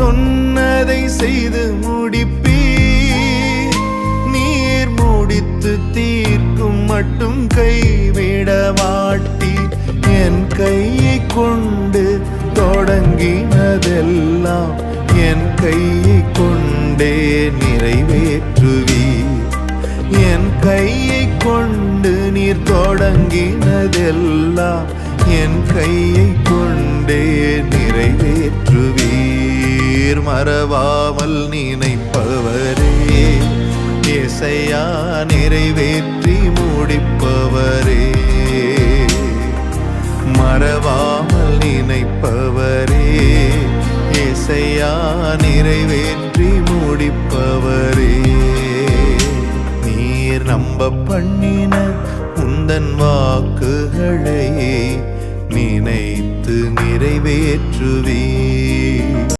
சொன்னதை செய்து முடிப்பீர். நீர் முடித்து தீர்க்கும் மட்டும் கைவிட மாட்டீர். என் கையை கொண்டு தொடங்கினதெல்லாம் என் கையை கொண்டே நிறைவேற்றுவீர். என் கையை கொண்டு நீர் தொடங்கினதெல்லாம் என் கையை கொண்டே நிறைவேற்றுவீர். மறவாமல் நினைப்பவரே, இயேசையா நிறைவேற்றி முடிப்பவரே. மறவாமல் நினைப்பவரே, இயேசையா நிறைவேற்றி முடிப்பவரே. நீர் நம்ப பண்ணின உந்தன் வாக்குகளை நினைத்து நிறைவேற்றுவீர்.